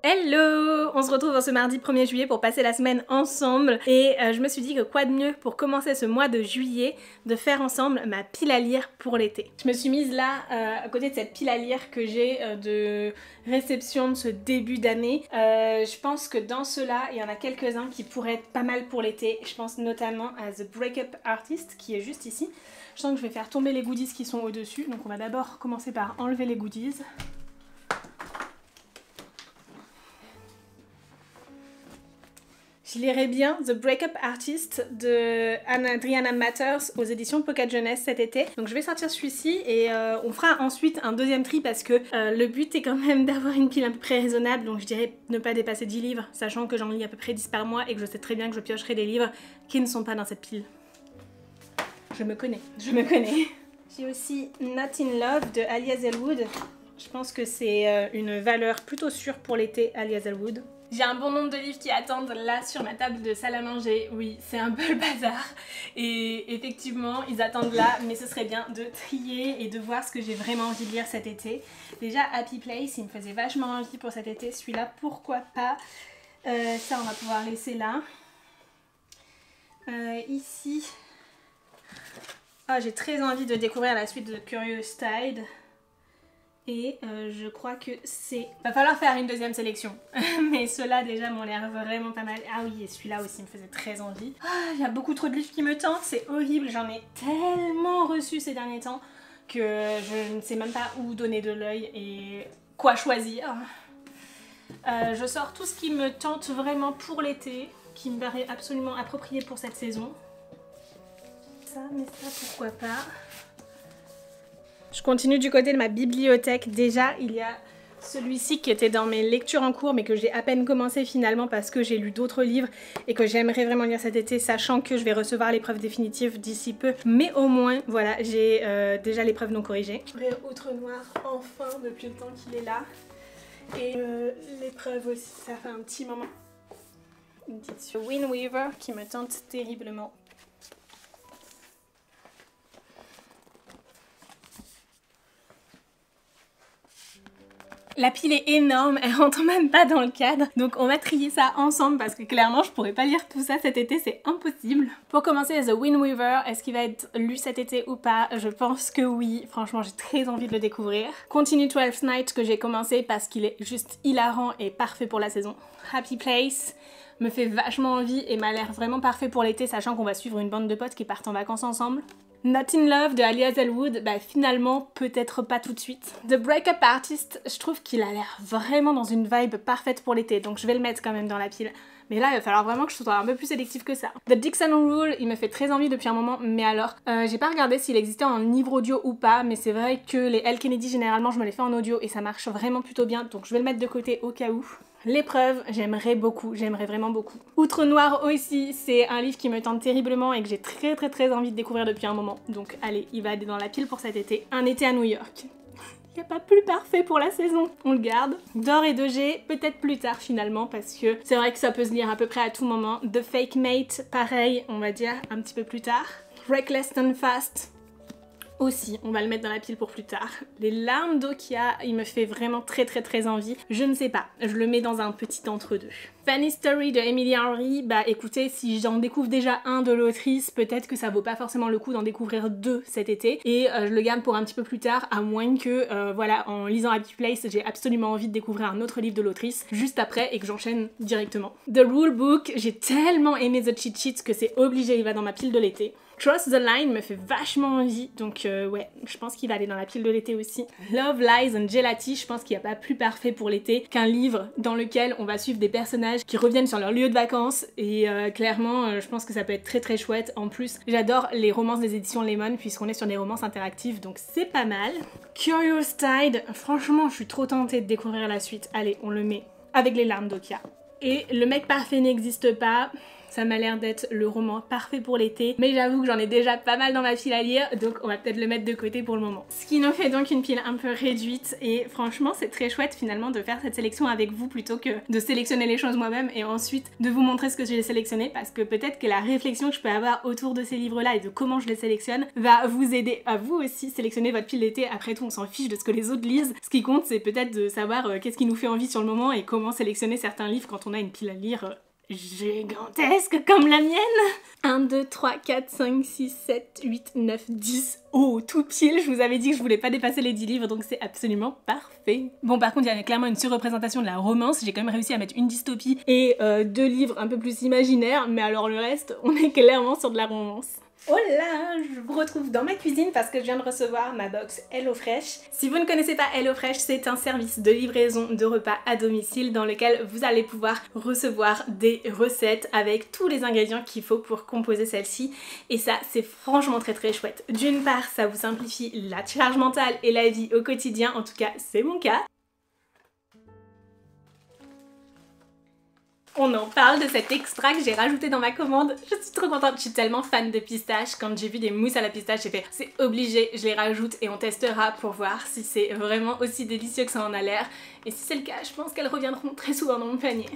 Hello! On se retrouve ce mardi 1er juillet pour passer la semaine ensemble et je me suis dit que quoi de mieux pour commencer ce mois de juillet de faire ensemble ma pile à lire pour l'été. Je me suis mise là à côté de cette pile à lire que j'ai de réception de ce début d'année. Je pense que dans ceux-là, il y en a quelques-uns qui pourraient être pas mal pour l'été. Je pense notamment à The Breakup Artist qui est juste ici. Je sens que je vais faire tomber les goodies qui sont au-dessus, donc on va d'abord commencer par enlever les goodies. Je lirai bien The Breakup Artist de Adriana Matters aux éditions Pocket Jeunesse cet été. Donc je vais sortir celui-ci et on fera ensuite un deuxième tri parce que le but est quand même d'avoir une pile à peu près raisonnable. Donc je dirais ne pas dépasser 10 livres, sachant que j'en lis à peu près 10 par mois et que je sais très bien que je piocherai des livres qui ne sont pas dans cette pile. Je me connais. J'ai aussi Not in Love de Ali Hazelwood. Je pense que c'est une valeur plutôt sûre pour l'été, Ali Hazelwood. J'ai un bon nombre de livres qui attendent là sur ma table de salle à manger. Oui, c'est un peu le bazar. Et effectivement, ils attendent là, mais ce serait bien de trier et de voir ce que j'ai vraiment envie de lire cet été. Déjà, Happy Place, il me faisait vachement envie pour cet été. Celui-là, pourquoi pas. Ça, on va pouvoir laisser là. Ici, oh, j'ai très envie de découvrir la suite de Curious Tide. Et je crois que c'est... Va falloir faire une deuxième sélection. Mais ceux-là déjà m'ont l'air vraiment pas mal. Ah oui, et celui-là aussi me faisait très envie. Il y a beaucoup trop de livres qui me tentent, c'est horrible. J'en ai tellement reçu ces derniers temps que je ne sais même pas où donner de l'œil et quoi choisir. Je sors tout ce qui me tente vraiment pour l'été, qui me paraît absolument approprié pour cette saison. Ça, mais ça, pourquoi pas. Je continue du côté de ma bibliothèque. Déjà, il y a celui-ci qui était dans mes lectures en cours mais que j'ai à peine commencé finalement parce que j'ai lu d'autres livres et que j'aimerais vraiment lire cet été, sachant que je vais recevoir l'épreuve définitive d'ici peu. Mais au moins, voilà, j'ai déjà l'épreuve non corrigée. Outre Noir, enfin, depuis le temps qu'il est là. Et l'épreuve aussi, ça fait un petit moment. Une petite sur Wind Weaver qui me tente terriblement. La pile est énorme, elle rentre même pas dans le cadre, donc on va trier ça ensemble parce que clairement je pourrais pas lire tout ça cet été, c'est impossible. Pour commencer, The Wind Weaver, est-ce qu'il va être lu cet été ou pas? Je pense que oui, franchement j'ai très envie de le découvrir. Continue 12th Night que j'ai commencé parce qu'il est juste hilarant et parfait pour la saison. Happy Place me fait vachement envie et m'a l'air vraiment parfait pour l'été, sachant qu'on va suivre une bande de potes qui partent en vacances ensemble. Not in Love de Ali Hazelwood, bah finalement peut-être pas tout de suite. The Breakup Artist, je trouve qu'il a l'air vraiment dans une vibe parfaite pour l'été, donc je vais le mettre quand même dans la pile. Mais là il va falloir vraiment que je sois un peu plus sélective que ça. The Dixon Rule, il me fait très envie depuis un moment, mais alors j'ai pas regardé s'il existait en livre audio ou pas, mais c'est vrai que les Elle Kennedy généralement je me les fais en audio et ça marche vraiment plutôt bien, donc je vais le mettre de côté au cas où. L'épreuve, j'aimerais vraiment beaucoup. Outre Noir aussi, c'est un livre qui me tente terriblement et que j'ai très envie de découvrir depuis un moment. Donc allez, il va aller dans la pile pour cet été. Un été à New York. Il n'y a pas plus parfait pour la saison, on le garde. D'Or et de G, peut-être plus tard finalement, parce que c'est vrai que ça peut se lire à peu près à tout moment. The Fake Mate, pareil, on va dire un petit peu plus tard. Reckless and Fast, aussi, on va le mettre dans la pile pour plus tard. Les larmes d'Okia, il me fait vraiment très envie. Je ne sais pas, je le mets dans un petit entre-deux. Fanny Story de Emily Henry, bah écoutez, si j'en découvre déjà un de l'autrice, peut-être que ça vaut pas forcément le coup d'en découvrir deux cet été. Et je le garde pour un petit peu plus tard, à moins que, voilà, en lisant Happy Place, j'ai absolument envie de découvrir un autre livre de l'autrice juste après et que j'enchaîne directement. The Rule Book, j'ai tellement aimé The Cheat Sheet que c'est obligé, il va dans ma pile de l'été. Cross the Line me fait vachement envie, donc ouais, je pense qu'il va aller dans la pile de l'été aussi. Love, Lies and Gelati, je pense qu'il n'y a pas plus parfait pour l'été qu'un livre dans lequel on va suivre des personnages qui reviennent sur leur lieu de vacances et clairement, je pense que ça peut être très chouette. En plus, j'adore les romances des éditions Lemon puisqu'on est sur des romances interactives, donc c'est pas mal. Curious Tide, franchement, je suis trop tentée de découvrir la suite. Allez, on le met avec les larmes d'Okia. Et Le mec parfait n'existe pas. Ça m'a l'air d'être le roman parfait pour l'été, mais j'avoue que j'en ai déjà pas mal dans ma pile à lire, donc on va peut-être le mettre de côté pour le moment. Ce qui nous fait donc une pile un peu réduite, et franchement c'est très chouette finalement de faire cette sélection avec vous plutôt que de sélectionner les choses moi-même et ensuite de vous montrer ce que j'ai sélectionné, parce que peut-être que la réflexion que je peux avoir autour de ces livres-là et de comment je les sélectionne va vous aider à vous aussi sélectionner votre pile d'été. Après tout, on s'en fiche de ce que les autres lisent. Ce qui compte, c'est peut-être de savoir qu'est-ce qui nous fait envie sur le moment et comment sélectionner certains livres quand on a une pile à lire gigantesque comme la mienne. 1, 2, 3, 4, 5, 6, 7, 8, 9, 10. Oh, tout pile, je vous avais dit que je voulais pas dépasser les 10 livres, donc c'est absolument parfait. Bon, par contre, il y a clairement une surreprésentation de la romance. J'ai quand même réussi à mettre une dystopie et 2 livres un peu plus imaginaires, mais alors le reste, on est clairement sur de la romance. Oh là, je vous retrouve dans ma cuisine parce que je viens de recevoir ma box HelloFresh. Si vous ne connaissez pas HelloFresh, c'est un service de livraison de repas à domicile dans lequel vous allez pouvoir recevoir des recettes avec tous les ingrédients qu'il faut pour composer celle-ci. Et ça, c'est franchement très chouette. D'une part, ça vous simplifie la charge mentale et la vie au quotidien, en tout cas, c'est mon cas. On en parle de cet extra que j'ai rajouté dans ma commande. Je suis trop contente, je suis tellement fan de pistache. Quand j'ai vu des mousses à la pistache, j'ai fait c'est obligé, je les rajoute et on testera pour voir si c'est vraiment aussi délicieux que ça en a l'air. Et si c'est le cas, je pense qu'elles reviendront très souvent dans mon panier.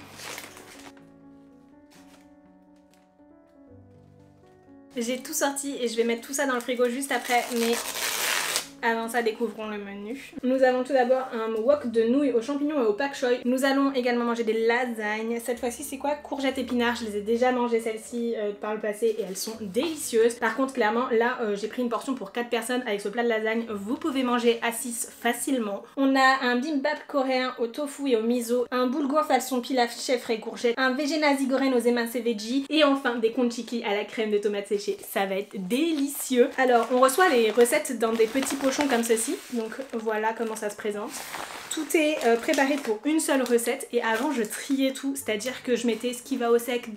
J'ai tout sorti et je vais mettre tout ça dans le frigo juste après, mais avant ça, découvrons le menu. Nous avons tout d'abord un wok de nouilles aux champignons et au pak choi. Nous allons également manger des lasagnes. Cette fois-ci, c'est quoi? Courgettes épinards. Je les ai déjà mangées celles-ci par le passé et elles sont délicieuses. Par contre, clairement, là, j'ai pris une portion pour 4 personnes avec ce plat de lasagne. Vous pouvez manger à 6 facilement. On a un bibimbap coréen au tofu et au miso, un boulgour façon pilaf chèvre et courgette, un végé nasi goreng aux émincés veggie et enfin des konchiki à la crème de tomates séchées. Ça va être délicieux. Alors, on reçoit les recettes dans des petits pochons comme ceci, donc voilà comment ça se présente. Tout est préparé pour une seule recette et avant je triais tout, c'est-à-dire que je mettais ce qui va au sec,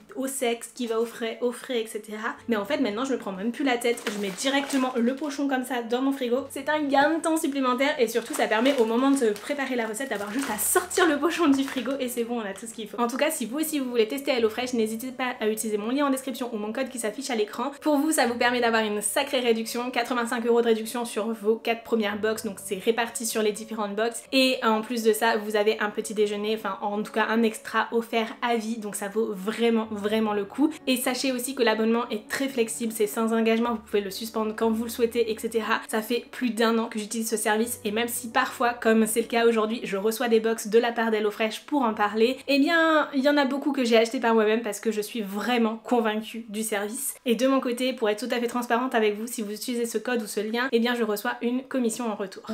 ce qui va au frais, etc. Mais en fait maintenant je me prends même plus la tête, je mets directement le pochon comme ça dans mon frigo. C'est un gain de temps supplémentaire et surtout ça permet au moment de préparer la recette d'avoir juste à sortir le pochon du frigo et c'est bon, on a tout ce qu'il faut. En tout cas, si vous aussi vous voulez tester HelloFresh, n'hésitez pas à utiliser mon lien en description ou mon code qui s'affiche à l'écran. Pour vous, ça vous permet d'avoir une sacrée réduction, 85 € de réduction sur vos 4 premières box, donc c'est réparti sur les différentes box et en plus de ça vous avez un petit déjeuner, enfin en tout cas un extra offert à vie, donc ça vaut vraiment le coup. Et sachez aussi que l'abonnement est très flexible, c'est sans engagement, vous pouvez le suspendre quand vous le souhaitez, etc. Ça fait plus d'1 an que j'utilise ce service et même si parfois, comme c'est le cas aujourd'hui, je reçois des box de la part d'HelloFresh pour en parler, eh bien il y en a beaucoup que j'ai acheté par moi-même parce que je suis vraiment convaincue du service. Et de mon côté, pour être tout à fait transparente avec vous, si vous utilisez ce code ou ce lien, eh bien je reçois une commission en retour.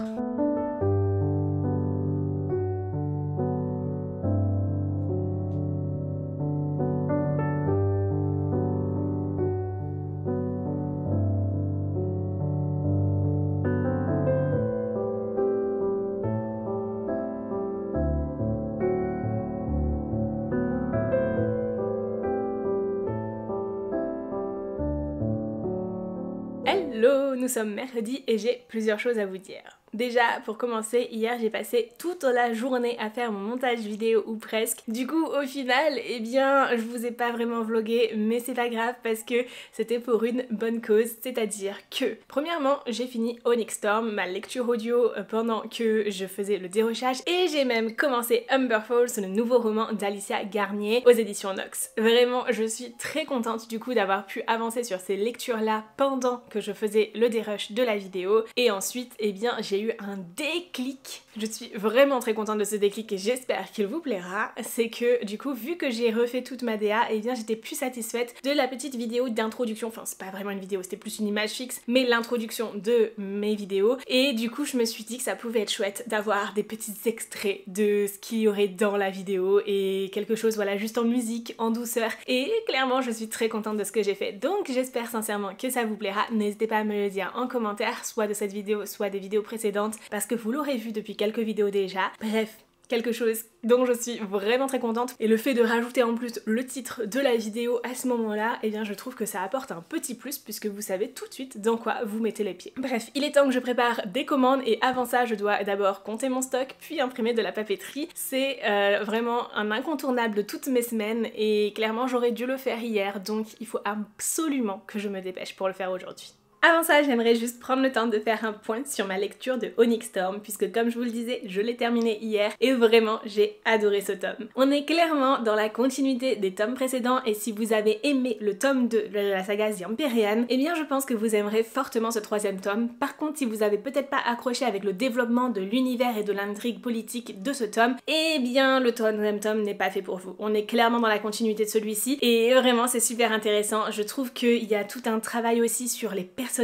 Hello, nous sommes mercredi et j'ai plusieurs choses à vous dire. Déjà, pour commencer, hier j'ai passé toute la journée à faire mon montage vidéo ou presque. Du coup, au final, eh bien, je vous ai pas vraiment vlogué, mais c'est pas grave parce que c'était pour une bonne cause. C'est-à-dire que, premièrement, j'ai fini Onyx Storm, ma lecture audio pendant que je faisais le dérochage et j'ai même commencé Humber Falls, le nouveau roman d'Alicia Garnier aux éditions Nox. Vraiment, je suis très contente du coup d'avoir pu avancer sur ces lectures-là pendant que je faisais le dérush de la vidéo. Et ensuite, eh bien, j'ai eu un déclic. Je suis vraiment très contente de ce déclic et j'espère qu'il vous plaira. C'est que du coup, vu que j'ai refait toute ma DA, eh bien j'étais plus satisfaite de la petite vidéo d'introduction. Enfin, c'est pas vraiment une vidéo, c'était plus une image fixe, mais l'introduction de mes vidéos. Et du coup, je me suis dit que ça pouvait être chouette d'avoir des petits extraits de ce qu'il y aurait dans la vidéo et quelque chose, voilà, juste en musique, en douceur. Et clairement, je suis très contente de ce que j'ai fait. Donc, j'espère sincèrement que ça vous plaira. N'hésitez pas à me le dire en commentaire, soit de cette vidéo, soit des vidéos précédentes, parce que vous l'aurez vu depuis quelques vidéos déjà. Bref, quelque chose dont je suis vraiment très contente. Et le fait de rajouter en plus le titre de la vidéo à ce moment-là, eh bien je trouve que ça apporte un petit plus puisque vous savez tout de suite dans quoi vous mettez les pieds. Bref, il est temps que je prépare des commandes et avant ça je dois d'abord compter mon stock puis imprimer de la papeterie. C'est vraiment un incontournable de toutes mes semaines et clairement j'aurais dû le faire hier, donc il faut absolument que je me dépêche pour le faire aujourd'hui. Avant ça, j'aimerais juste prendre le temps de faire un point sur ma lecture de Onyx Storm, puisque comme je vous le disais, je l'ai terminé hier et vraiment j'ai adoré ce tome. On est clairement dans la continuité des tomes précédents et si vous avez aimé le tome 2 de la saga The Empyrean, eh bien je pense que vous aimerez fortement ce troisième tome. Par contre, si vous avez peut-être pas accroché avec le développement de l'univers et de l'intrigue politique de ce tome, eh bien le troisième tome n'est pas fait pour vous. On est clairement dans la continuité de celui-ci et vraiment c'est super intéressant. Je trouve qu'il y a tout un travail aussi sur les personnages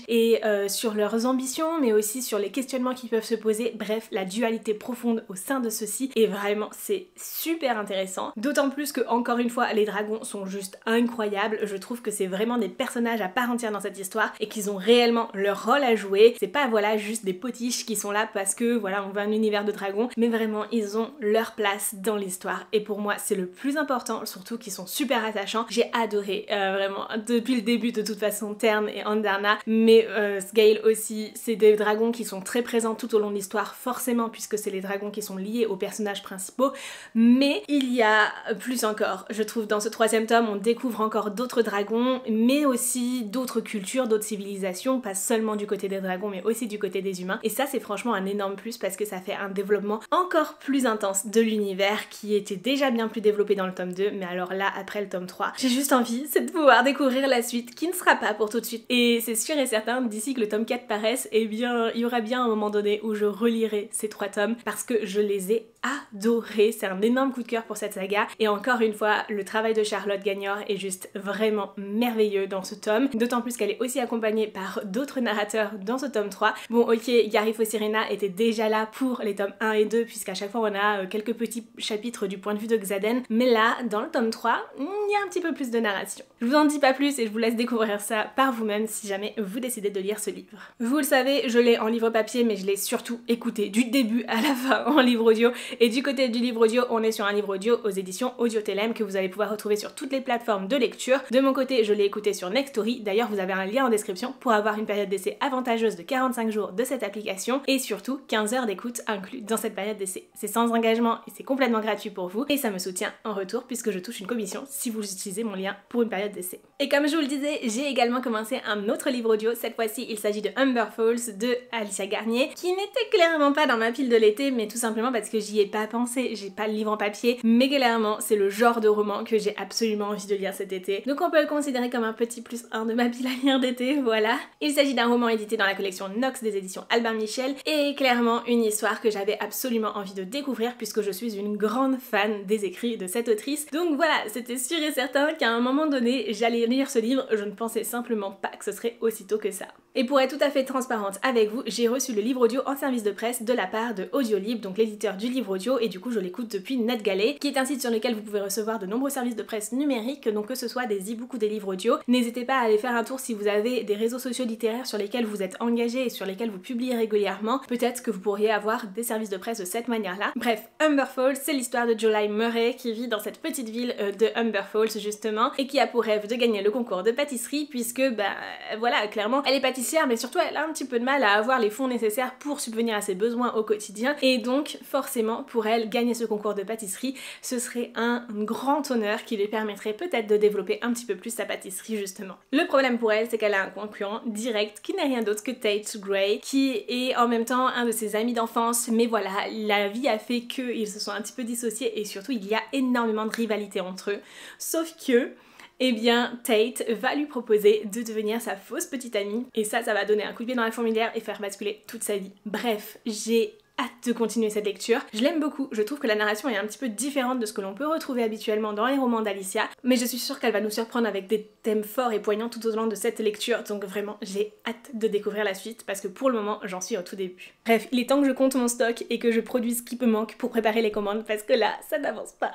et sur leurs ambitions mais aussi sur les questionnements qui peuvent se poser, bref la dualité profonde au sein de ceux-ci et vraiment c'est super intéressant, d'autant plus que encore une fois les dragons sont juste incroyables. Je trouve que c'est vraiment des personnages à part entière dans cette histoire et qu'ils ont réellement leur rôle à jouer. C'est pas voilà juste des potiches qui sont là parce que voilà on veut un univers de dragons, mais vraiment ils ont leur place dans l'histoire et pour moi c'est le plus important, surtout qu'ils sont super attachants. J'ai adoré vraiment depuis le début de toute façon Tern et Andana, mais Sgaeyl aussi, c'est des dragons qui sont très présents tout au long de l'histoire forcément puisque c'est les dragons qui sont liés aux personnages principaux, mais il y a plus encore. Je trouve dans ce troisième tome on découvre encore d'autres dragons mais aussi d'autres cultures, d'autres civilisations, pas seulement du côté des dragons mais aussi du côté des humains et ça c'est franchement un énorme plus parce que ça fait un développement encore plus intense de l'univers qui était déjà bien plus développé dans le tome 2 mais alors là après le tome 3 j'ai juste envie c'est de pouvoir découvrir la suite qui ne sera pas pour tout de suite et c'est sûr et certain d'ici que le tome 4 paraisse eh bien il y aura bien un moment donné où je relirai ces 3 tomes parce que je les ai adorés, c'est un énorme coup de cœur pour cette saga et encore une fois le travail de Charlotte Gagnon est juste vraiment merveilleux dans ce tome, d'autant plus qu'elle est aussi accompagnée par d'autres narrateurs dans ce tome 3. Bon ok, Garifo Sirena était déjà là pour les tomes 1 et 2 puisqu'à chaque fois on a quelques petits chapitres du point de vue de Xaden, mais là dans le tome 3 il y a un petit peu plus de narration. Je vous en dis pas plus et je vous laisse découvrir ça par vous-même si jamais vous décidez de lire ce livre. Vous le savez, je l'ai en livre papier mais je l'ai surtout écouté du début à la fin en livre audio et du côté du livre audio on est sur un livre audio aux éditions Audiotélème que vous allez pouvoir retrouver sur toutes les plateformes de lecture. De mon côté je l'ai écouté sur Nextory, d'ailleurs vous avez un lien en description pour avoir une période d'essai avantageuse de 45 jours de cette application et surtout 15 heures d'écoute inclus dans cette période d'essai. C'est sans engagement et c'est complètement gratuit pour vous et ça me soutient en retour puisque je touche une commission si vous utilisez mon lien pour une période d'essai. Et comme je vous le disais, j'ai également commencé un autre livre audio, cette fois-ci il s'agit de Humber Falls de Alicia Garnier qui n'était clairement pas dans ma pile de l'été mais tout simplement parce que j'y ai pas pensé, j'ai pas le livre en papier mais clairement c'est le genre de roman que j'ai absolument envie de lire cet été, donc on peut le considérer comme un petit plus 1 de ma pile à lire d'été, voilà. Il s'agit d'un roman édité dans la collection Nox des éditions Albin Michel et clairement une histoire que j'avais absolument envie de découvrir puisque je suis une grande fan des écrits de cette autrice, donc voilà, c'était sûr et certain qu'à un moment donné j'allais lire ce livre, je ne pensais simplement pas que ce serait aussitôt que ça. Et pour être tout à fait transparente avec vous, j'ai reçu le livre audio en service de presse de la part de Audiolib, donc l'éditeur du livre audio, et du coup je l'écoute depuis NetGalley, qui est un site sur lequel vous pouvez recevoir de nombreux services de presse numériques, donc que ce soit des e-books ou des livres audio. N'hésitez pas à aller faire un tour si vous avez des réseaux sociaux littéraires sur lesquels vous êtes engagé et sur lesquels vous publiez régulièrement, peut-être que vous pourriez avoir des services de presse de cette manière-là. Bref, Humber Falls, c'est l'histoire de Jolie Murray qui vit dans cette petite ville de Humber Falls justement, et qui a pour rêve de gagner le concours de pâtisserie puisque bah voilà, clairement elle est pâtissière mais surtout elle a un petit peu de mal à avoir les fonds nécessaires pour subvenir à ses besoins au quotidien et donc forcément pour elle gagner ce concours de pâtisserie ce serait un grand honneur qui lui permettrait peut-être de développer un petit peu plus sa pâtisserie justement. Le problème pour elle c'est qu'elle a un concurrent direct qui n'est rien d'autre que Tate Gray qui est en même temps un de ses amis d'enfance mais voilà la vie a fait qu'ils se sont un petit peu dissociés et surtout il y a énormément de rivalité entre eux sauf que eh bien Tate va lui proposer de devenir sa fausse petite amie et ça va donner un coup de pied dans la fourmilière et faire basculer toute sa vie. Bref, j'ai hâte de continuer cette lecture. Je l'aime beaucoup, je trouve que la narration est un petit peu différente de ce que l'on peut retrouver habituellement dans les romans d'Alicia, mais je suis sûre qu'elle va nous surprendre avec des thèmes forts et poignants tout au long de cette lecture, donc vraiment j'ai hâte de découvrir la suite parce que pour le moment j'en suis au tout début. Bref, il est temps que je compte mon stock et que je produise ce qui me manque pour préparer les commandes parce que là, ça n'avance pas.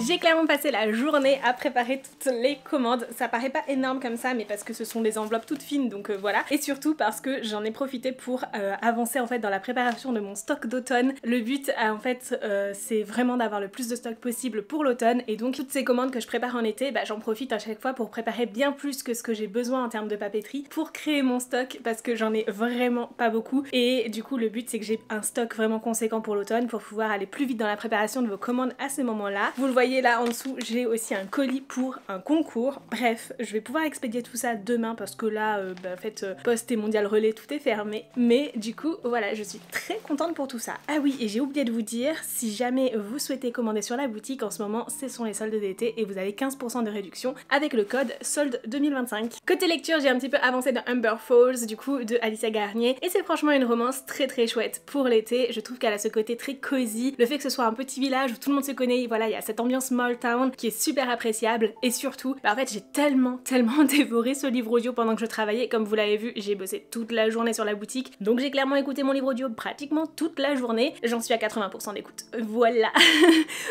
J'ai clairement passé la journée à préparer toutes les commandes. Ça paraît pas énorme comme ça, mais parce que ce sont des enveloppes toutes fines, donc voilà. Et surtout parce que j'en ai profité pour avancer en fait dans la préparation de mon stock d'automne. Le but en fait c'est vraiment d'avoir le plus de stock possible pour l'automne, et donc toutes ces commandes que je prépare en été, bah, j'en profite à chaque fois pour préparer bien plus que ce que j'ai besoin en termes de papeterie pour créer mon stock, parce que j'en ai vraiment pas beaucoup, et du coup le but c'est que j'ai un stock vraiment conséquent pour l'automne pour pouvoir aller plus vite dans la préparation de vos commandes à ce moment-là. Vous le voyez là en dessous, j'ai aussi un colis pour un concours. Bref, je vais pouvoir expédier tout ça demain parce que là, en fait, Poste et Mondial Relais, tout est fermé. Mais du coup, voilà, je suis très contente pour tout ça. Ah oui, et j'ai oublié de vous dire, si jamais vous souhaitez commander sur la boutique, en ce moment, ce sont les soldes d'été et vous avez 15% de réduction avec le code solde 2025. Côté lecture, j'ai un petit peu avancé dans Humber Falls, du coup, de Alicia Garnier. Et c'est franchement une romance très très chouette pour l'été. Je trouve qu'elle a ce côté très cosy. Le fait que ce soit un petit village où tout le monde se connaît, voilà, il y a cette ambiance small town qui est super appréciable. Et surtout, bah en fait, j'ai tellement dévoré ce livre audio pendant que je travaillais. Comme vous l'avez vu, j'ai bossé toute la journée sur la boutique. Donc j'ai clairement écouté mon livre audio pratiquement toute la journée. J'en suis à 80% d'écoute. Voilà.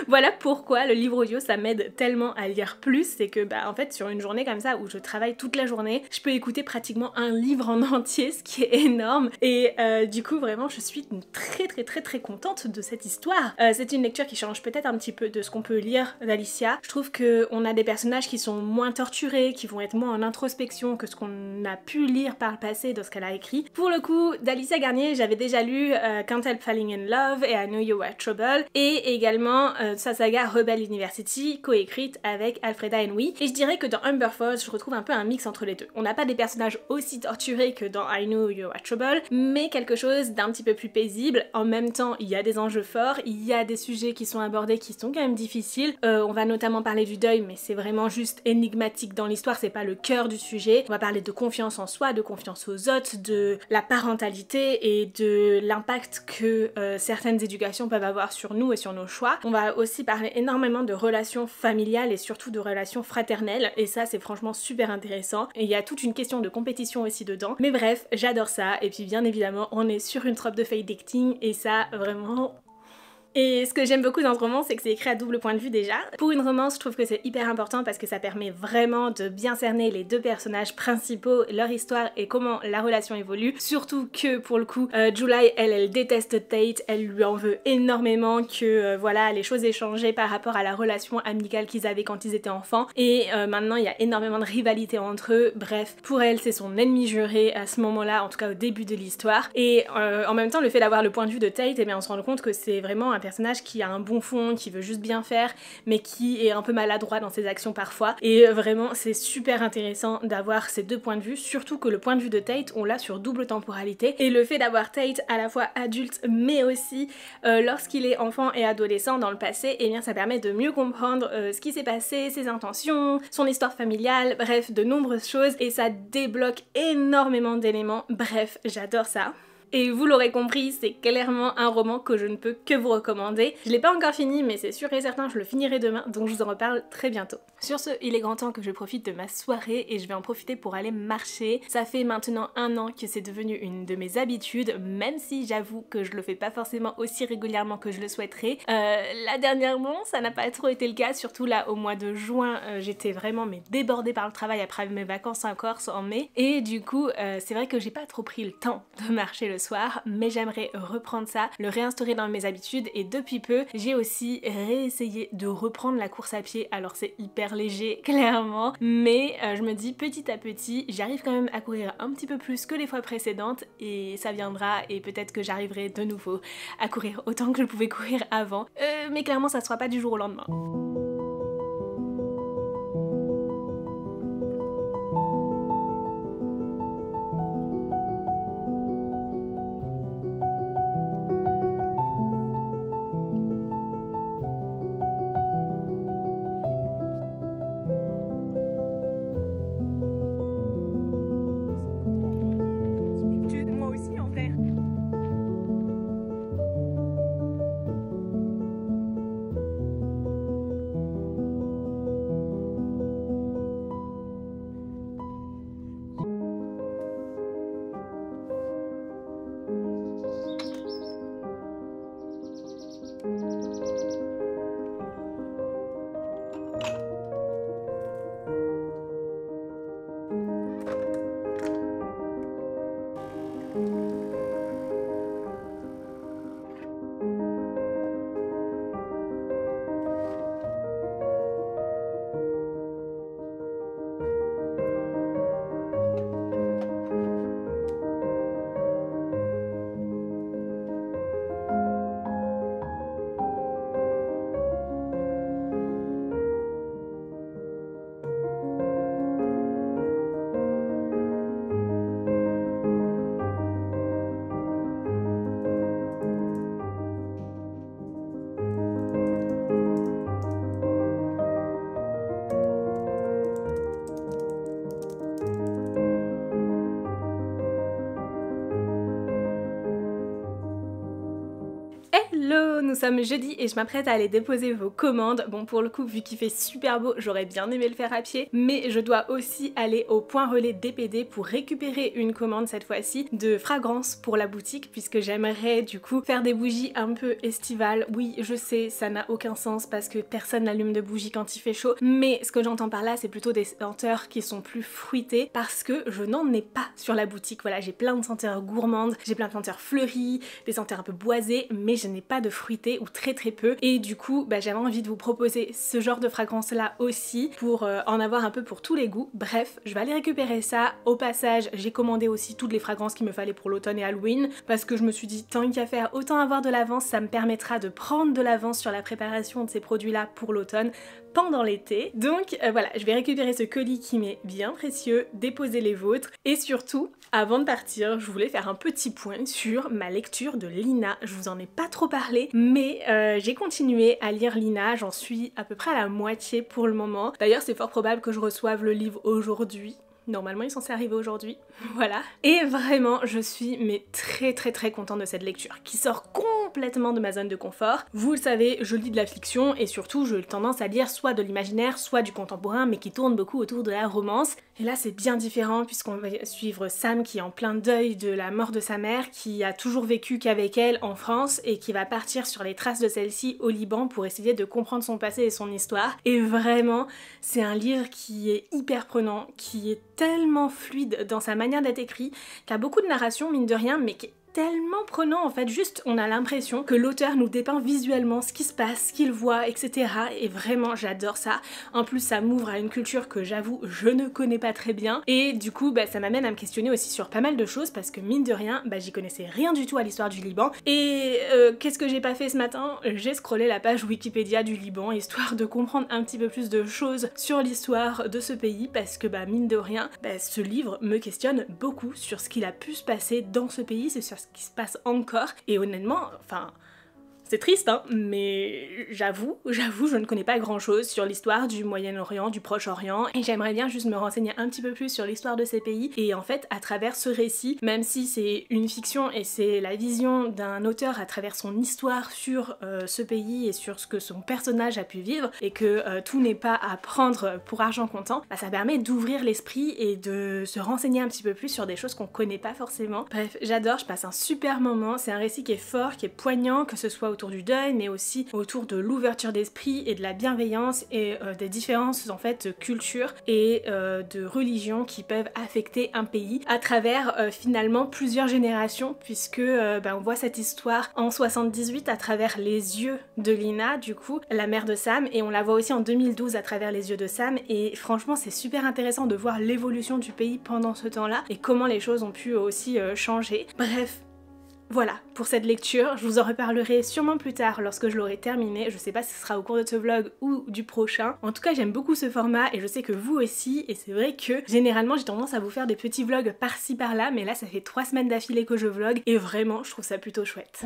Voilà pourquoi le livre audio, ça m'aide tellement à lire plus. C'est que, bah en fait, sur une journée comme ça où je travaille toute la journée, je peux écouter pratiquement un livre en entier, ce qui est énorme. Et du coup, vraiment, je suis très contente de cette histoire. C'est une lecture qui change peut-être un petit peu de ce qu'on peut lire d'Alicia. Je trouve qu'on a des personnages qui sont moins torturés, qui vont être moins en introspection que ce qu'on a pu lire par le passé de ce qu'elle a écrit. Pour le coup, d'Alicia Garnier, j'avais déjà lu Can't Help Falling in Love et I Knew You Were Trouble, et également sa saga Rebel University, coécrite avec Alfreda Henry. Et je dirais que dans Humber Falls, je retrouve un peu un mix entre les deux. On n'a pas des personnages aussi torturés que dans I Knew You Were Trouble, mais quelque chose d'un petit peu plus paisible. En même temps, il y a des enjeux forts, il y a des sujets qui sont abordés qui sont quand même difficiles. On va notamment parler du deuil, mais c'est vraiment juste énigmatique dans l'histoire, c'est pas le cœur du sujet. On va parler de confiance en soi, de confiance aux autres, de la parentalité et de l'impact que certaines éducations peuvent avoir sur nous et sur nos choix. On va aussi parler énormément de relations familiales et surtout de relations fraternelles, et ça c'est franchement super intéressant. Et il y a toute une question de compétition aussi dedans. Mais bref, j'adore ça, et puis bien évidemment on est sur une trope de fake dating, et ça vraiment... Et ce que j'aime beaucoup dans ce roman, c'est que c'est écrit à double point de vue déjà. Pour une romance, je trouve que c'est hyper important parce que ça permet vraiment de bien cerner les deux personnages principaux, leur histoire et comment la relation évolue. Surtout que pour le coup, July, elle déteste Tate, elle lui en veut énormément, que voilà, les choses aient changé par rapport à la relation amicale qu'ils avaient quand ils étaient enfants. Et maintenant, il y a énormément de rivalité entre eux. Bref, pour elle, c'est son ennemi juré à ce moment-là, en tout cas au début de l'histoire. Et en même temps, le fait d'avoir le point de vue de Tate, eh bien, on se rend compte que c'est vraiment un personnage qui a un bon fond, qui veut juste bien faire, mais qui est un peu maladroit dans ses actions parfois. Et vraiment, c'est super intéressant d'avoir ces deux points de vue, surtout que le point de vue de Tate, on l'a sur double temporalité. Et le fait d'avoir Tate à la fois adulte, mais aussi lorsqu'il est enfant et adolescent dans le passé, eh bien ça permet de mieux comprendre ce qui s'est passé, ses intentions, son histoire familiale, bref, de nombreuses choses, et ça débloque énormément d'éléments. Bref, j'adore ça. Et vous l'aurez compris, c'est clairement un roman que je ne peux que vous recommander. Je l'ai pas encore fini, mais c'est sûr et certain, je le finirai demain, donc je vous en reparle très bientôt. Sur ce, il est grand temps que je profite de ma soirée et je vais en profiter pour aller marcher. Ça fait maintenant 1 an que c'est devenu une de mes habitudes, même si j'avoue que je le fais pas forcément aussi régulièrement que je le souhaiterais. Là dernièrement, ça n'a pas trop été le cas, surtout là au mois de juin, j'étais vraiment débordée par le travail après mes vacances en Corse en mai. Et du coup, c'est vrai que j'ai pas trop pris le temps de marcher le soir, mais j'aimerais reprendre ça, le réinstaurer dans mes habitudes. Et depuis peu, j'ai aussi réessayé de reprendre la course à pied. Alors c'est hyper léger, clairement, mais je me dis petit à petit, j'arrive quand même à courir un petit peu plus que les fois précédentes, et ça viendra, et peut-être que j'arriverai de nouveau à courir autant que je pouvais courir avant. Mais clairement, ça sera pas du jour au lendemain. nous sommes jeudi et je m'apprête à aller déposer vos commandes. Bon, pour le coup, vu qu'il fait super beau, j'aurais bien aimé le faire à pied, mais je dois aussi aller au point relais DPD pour récupérer une commande cette fois-ci de fragrances pour la boutique, puisque j'aimerais du coup faire des bougies un peu estivales. Oui, je sais, ça n'a aucun sens parce que personne n'allume de bougies quand il fait chaud, mais ce que j'entends par là, c'est plutôt des senteurs qui sont plus fruitées parce que je n'en ai pas sur la boutique. Voilà, j'ai plein de senteurs gourmandes, j'ai plein de senteurs fleuries, des senteurs un peu boisées, mais je n'ai pas de fruité ou très peu, et du coup j'avais envie de vous proposer ce genre de fragrance là aussi pour en avoir un peu pour tous les goûts. Bref, je vais aller récupérer ça. Au passage, j'ai commandé aussi toutes les fragrances qu'il me fallait pour l'automne et Halloween parce que je me suis dit tant qu'à faire, autant avoir de l'avance, ça me permettra de prendre de l'avance sur la préparation de ces produits là pour l'automne pendant l'été. Donc voilà, je vais récupérer ce colis qui m'est bien précieux, déposer les vôtres, et surtout, avant de partir, je voulais faire un petit point sur ma lecture de Lina. Je vous en ai pas trop parlé, mais j'ai continué à lire Lina, j'en suis à peu près à la moitié pour le moment. D'ailleurs, c'est fort probable que je reçoive le livre aujourd'hui. Normalement, il est censé arriver aujourd'hui, voilà. Et vraiment, je suis très contente de cette lecture, qui sort complètement de ma zone de confort. Vous le savez, je lis de la fiction, et surtout, j'ai tendance à lire soit de l'imaginaire, soit du contemporain, mais qui tourne beaucoup autour de la romance. Et là, c'est bien différent, puisqu'on va suivre Sam, qui est en plein deuil de la mort de sa mère, qui a toujours vécu qu'avec elle en France, et qui va partir sur les traces de celle-ci au Liban pour essayer de comprendre son passé et son histoire. Et vraiment, c'est un livre qui est hyper prenant, qui est tellement fluide dans sa manière d'être écrit, qui a beaucoup de narration mine de rien, mais qui est tellement prenant en fait, juste on a l'impression que l'auteur nous dépeint visuellement ce qui se passe, ce qu'il voit, etc. Et vraiment j'adore ça. En plus ça m'ouvre à une culture que j'avoue je ne connais pas très bien, et du coup ça m'amène à me questionner aussi sur pas mal de choses parce que mine de rien j'y connaissais rien du tout à l'histoire du Liban. Et qu'est-ce que j'ai pas fait ce matin? J'ai scrollé la page Wikipédia du Liban histoire de comprendre un petit peu plus de choses sur l'histoire de ce pays, parce que mine de rien ce livre me questionne beaucoup sur ce qu'il a pu se passer dans ce pays, c'est sur ce qui se passe encore, et honnêtement, enfin, c'est triste hein, mais j'avoue, je ne connais pas grand chose sur l'histoire du Moyen-Orient, du Proche-Orient, et j'aimerais bien juste me renseigner un petit peu plus sur l'histoire de ces pays, et en fait, à travers ce récit, même si c'est une fiction et c'est la vision d'un auteur à travers son histoire sur ce pays et sur ce que son personnage a pu vivre, et que tout n'est pas à prendre pour argent comptant, ça permet d'ouvrir l'esprit et de se renseigner un petit peu plus sur des choses qu'on connaît pas forcément. Bref, j'adore, je passe un super moment, c'est un récit qui est fort, qui est poignant, que ce soit autour du deuil, mais aussi autour de l'ouverture d'esprit et de la bienveillance et des différences en fait de culture et de religion qui peuvent affecter un pays à travers finalement plusieurs générations, puisque on voit cette histoire en 78 à travers les yeux de Lina, du coup, la mère de Sam, et on la voit aussi en 2012 à travers les yeux de Sam, et franchement c'est super intéressant de voir l'évolution du pays pendant ce temps-là et comment les choses ont pu aussi changer. Bref, voilà pour cette lecture, je vous en reparlerai sûrement plus tard lorsque je l'aurai terminé, je sais pas si ce sera au cours de ce vlog ou du prochain. En tout cas j'aime beaucoup ce format et je sais que vous aussi, et c'est vrai que généralement j'ai tendance à vous faire des petits vlogs par-ci par-là, mais là ça fait 3 semaines d'affilée que je vlog et vraiment je trouve ça plutôt chouette.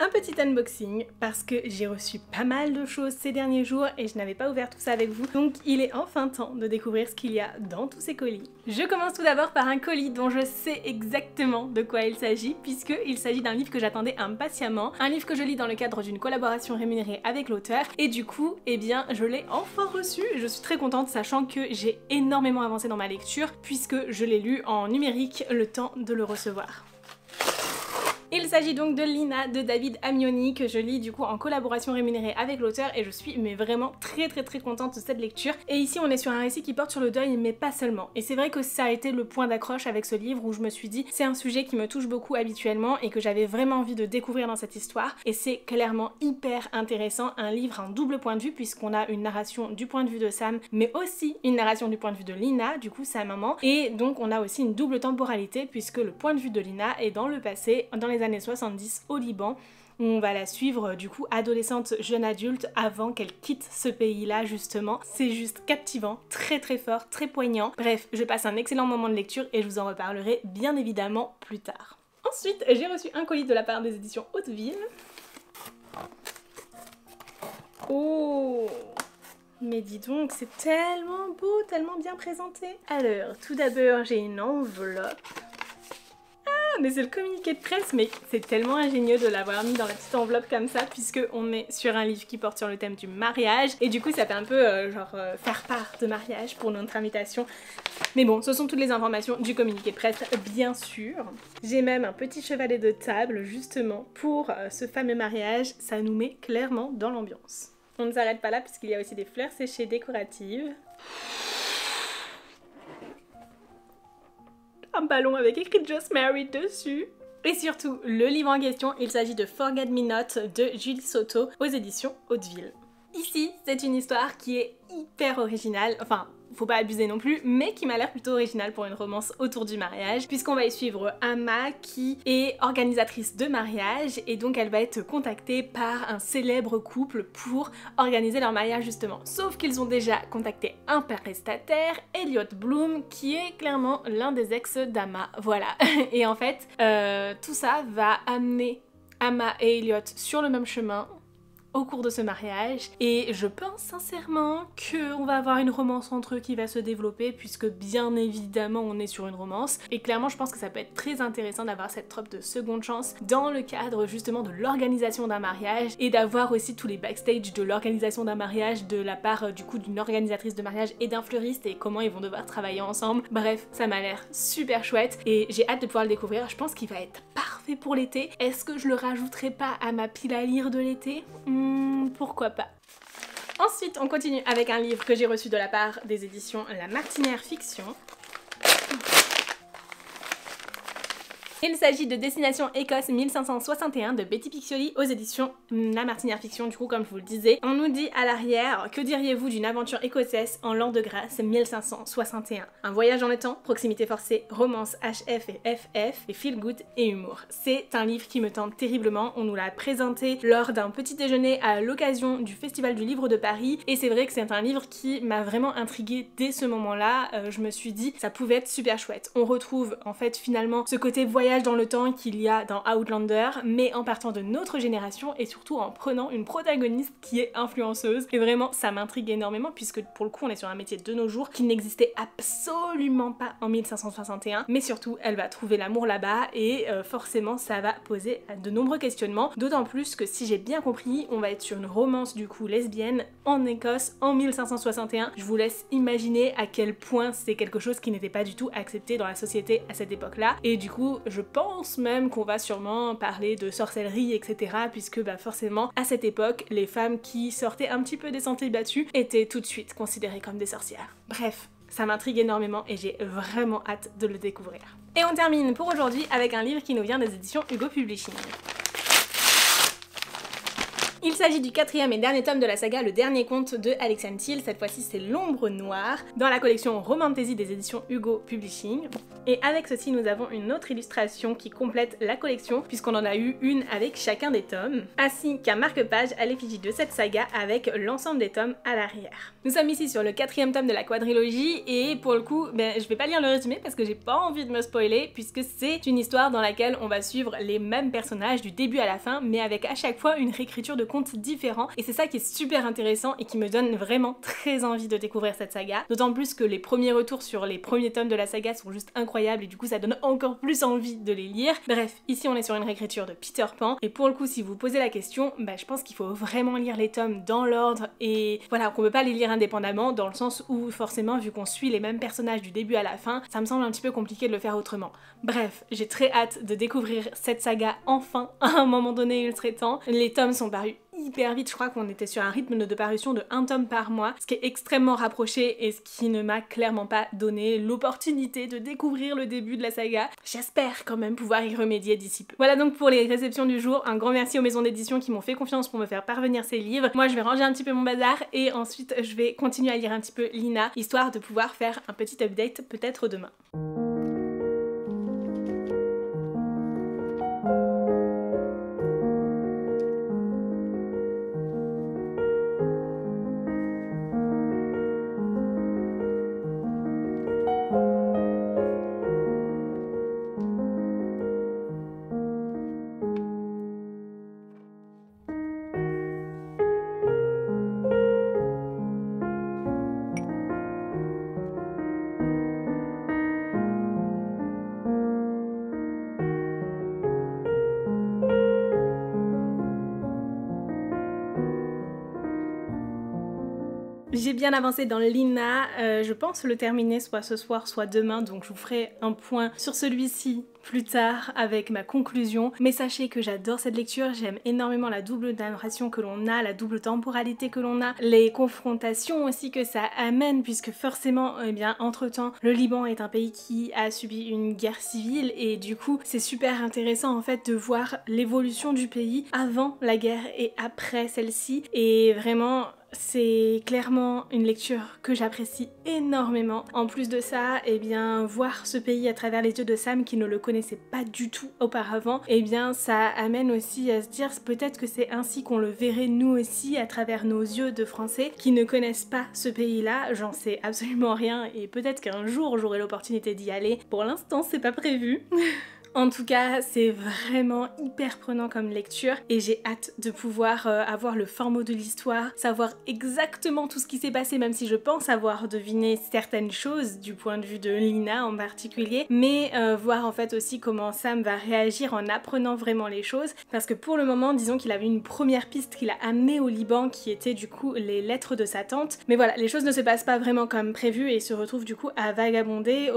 un petit unboxing parce que j'ai reçu pas mal de choses ces derniers jours et je n'avais pas ouvert tout ça avec vous, donc il est enfin temps de découvrir ce qu'il y a dans tous ces colis. Je commence tout d'abord par un colis dont je sais exactement de quoi il s'agit, puisqu'il s'agit d'un livre que j'attendais impatiemment, un livre que je lis dans le cadre d'une collaboration rémunérée avec l'auteur, et du coup, eh bien, je l'ai enfin reçu. Je suis très contente, sachant que j'ai énormément avancé dans ma lecture, puisque je l'ai lu en numérique le temps de le recevoir. Il s'agit donc de Lina de David Amioni que je lis du coup en collaboration rémunérée avec l'auteur et je suis vraiment très contente de cette lecture. Et ici on est sur un récit qui porte sur le deuil mais pas seulement. Et c'est vrai que ça a été le point d'accroche avec ce livre où je me suis dit c'est un sujet qui me touche beaucoup habituellement et que j'avais vraiment envie de découvrir dans cette histoire. Et c'est clairement hyper intéressant, un livre en double point de vue puisqu'on a une narration du point de vue de Sam mais aussi une narration du point de vue de Lina, du coup sa maman. Et donc on a aussi une double temporalité puisque le point de vue de Lina est dans le passé, dans les années 70 au Liban, où on va la suivre du coup adolescente, jeune adulte avant qu'elle quitte ce pays-là justement. C'est juste captivant, très fort, très poignant. Bref, je passe un excellent moment de lecture et je vous en reparlerai bien évidemment plus tard. Ensuite, j'ai reçu un colis de la part des éditions Hauteville. Oh! Mais dis donc, c'est tellement beau, tellement bien présenté. Alors, tout d'abord, j'ai une enveloppe. Mais c'est le communiqué de presse, mais c'est tellement ingénieux de l'avoir mis dans la petite enveloppe comme ça puisque on est sur un livre qui porte sur le thème du mariage et du coup ça fait un peu faire part de mariage pour notre invitation. Mais bon, ce sont toutes les informations du communiqué de presse bien sûr. J'ai même un petit chevalet de table justement pour ce fameux mariage, ça nous met clairement dans l'ambiance. On ne s'arrête pas là puisqu'il y a aussi des fleurs séchées décoratives. Un ballon avec écrit Just Married dessus. Et surtout, le livre en question, il s'agit de Forget Me Not de Julie Soto aux éditions Hauteville. Ici, c'est une histoire qui est hyper originale, enfin, faut pas abuser non plus, mais qui m'a l'air plutôt originale pour une romance autour du mariage, puisqu'on va y suivre Amma qui est organisatrice de mariage et donc elle va être contactée par un célèbre couple pour organiser leur mariage justement. Sauf qu'ils ont déjà contacté un prestataire, Elliot Bloom, qui est clairement l'un des ex d'Amma, voilà. Et en fait, tout ça va amener Amma et Elliot sur le même chemin au cours de ce mariage et je pense sincèrement qu'on va avoir une romance entre eux qui va se développer puisque bien évidemment on est sur une romance et clairement je pense que ça peut être très intéressant d'avoir cette trope de seconde chance dans le cadre justement de l'organisation d'un mariage et d'avoir aussi tous les backstage de l'organisation d'un mariage de la part du coup d'une organisatrice de mariage et d'un fleuriste et comment ils vont devoir travailler ensemble. Bref, ça m'a l'air super chouette et j'ai hâte de pouvoir le découvrir. Je pense qu'il va être parfait pour l'été. Est-ce que je le rajouterai pas à ma pile à lire de l'été ? Pourquoi pas. Ensuite, on continue avec un livre que j'ai reçu de la part des éditions La Martinière Fiction. Il s'agit de Destination Écosse 1561 de Betty Piccioli aux éditions La Martinière Fiction. Du coup, comme je vous le disais, on nous dit à l'arrière, que diriez-vous d'une aventure écossaise en l'an de grâce 1561? Un voyage dans le temps, proximité forcée, romance HF et FF, et feel good et humour. C'est un livre qui me tente terriblement. On nous l'a présenté lors d'un petit déjeuner à l'occasion du Festival du Livre de Paris et c'est vrai que c'est un livre qui m'a vraiment intriguée dès ce moment-là. Je me suis dit, ça pouvait être super chouette. On retrouve en fait finalement ce côté voyage dans le temps qu'il y a dans Outlander, mais en partant de notre génération et surtout en prenant une protagoniste qui est influenceuse. Et vraiment, ça m'intrigue énormément puisque pour le coup, on est sur un métier de nos jours qui n'existait absolument pas en 1561, mais surtout, elle va trouver l'amour là-bas et forcément, ça va poser de nombreux questionnements, d'autant plus que si j'ai bien compris, on va être sur une romance du coup lesbienne en Écosse en 1561. Je vous laisse imaginer à quel point c'est quelque chose qui n'était pas du tout accepté dans la société à cette époque-là. Et du coup, je pense même qu'on va sûrement parler de sorcellerie, etc. puisque bah forcément, à cette époque, les femmes qui sortaient un petit peu des sentiers battus étaient tout de suite considérées comme des sorcières. Bref, ça m'intrigue énormément et j'ai vraiment hâte de le découvrir. Et on termine pour aujourd'hui avec un livre qui nous vient des éditions Hugo Publishing. Il s'agit du 4e et dernier tome de la saga Le Dernier Conte de Alexiane Thiel, cette fois-ci c'est L'Ombre Noire, dans la collection Romantasy des éditions Hugo Publishing. Et avec ceci nous avons une autre illustration qui complète la collection, puisqu'on en a eu une avec chacun des tomes, ainsi qu'un marque-page à l'effigie de cette saga avec l'ensemble des tomes à l'arrière. Nous sommes ici sur le 4e tome de la quadrilogie, et pour le coup, je vais pas lire le résumé parce que j'ai pas envie de me spoiler, puisque c'est une histoire dans laquelle on va suivre les mêmes personnages du début à la fin, mais avec à chaque fois une réécriture de contes différents, et c'est ça qui est super intéressant et qui me donne vraiment très envie de découvrir cette saga, d'autant plus que les premiers retours sur les premiers tomes de la saga sont juste incroyables et du coup ça donne encore plus envie de les lire. Bref, ici on est sur une réécriture de Peter Pan, et pour le coup si vous posez la question, je pense qu'il faut vraiment lire les tomes dans l'ordre, et voilà, qu'on peut pas les lire indépendamment, dans le sens où forcément vu qu'on suit les mêmes personnages du début à la fin, ça me semble un petit peu compliqué de le faire autrement. Bref, j'ai très hâte de découvrir cette saga enfin, à un moment donné il serait temps. Les tomes sont parus hyper vite, je crois qu'on était sur un rythme de parution de 1 tome par mois, ce qui est extrêmement rapproché et ce qui ne m'a clairement pas donné l'opportunité de découvrir le début de la saga. J'espère quand même pouvoir y remédier d'ici peu. Voilà donc pour les réceptions du jour, un grand merci aux maisons d'édition qui m'ont fait confiance pour me faire parvenir ces livres. Moi je vais ranger un petit peu mon bazar et ensuite je vais continuer à lire un petit peu Lina, histoire de pouvoir faire un petit update peut-être demain. J'ai bien avancé dans Lina, je pense le terminer soit ce soir soit demain, donc je vous ferai un point sur celui-ci plus tard avec ma conclusion. Mais sachez que j'adore cette lecture, j'aime énormément la double narration que l'on a, la double temporalité que l'on a, les confrontations aussi que ça amène, puisque forcément, entre temps, le Liban est un pays qui a subi une guerre civile, et du coup c'est super intéressant en fait de voir l'évolution du pays avant la guerre et après celle-ci, et vraiment c'est clairement une lecture que j'apprécie énormément. En plus de ça, voir ce pays à travers les yeux de Sam qui ne le connaissait pas du tout auparavant, ça amène aussi à se dire peut-être que c'est ainsi qu'on le verrait nous aussi à travers nos yeux de Français qui ne connaissent pas ce pays-là. J'en sais absolument rien et peut-être qu'un jour j'aurai l'opportunité d'y aller. Pour l'instant, c'est pas prévu. En tout cas, c'est vraiment hyper prenant comme lecture et j'ai hâte de pouvoir avoir le fin mot de l'histoire, savoir exactement tout ce qui s'est passé, même si je pense avoir deviné certaines choses du point de vue de Lina en particulier, mais voir en fait aussi comment Sam va réagir en apprenant vraiment les choses, parce que pour le moment, disons qu'il avait une première piste qu'il a amenée au Liban qui était du coup les lettres de sa tante, mais voilà, les choses ne se passent pas vraiment comme prévu et il se retrouve du coup à vagabonder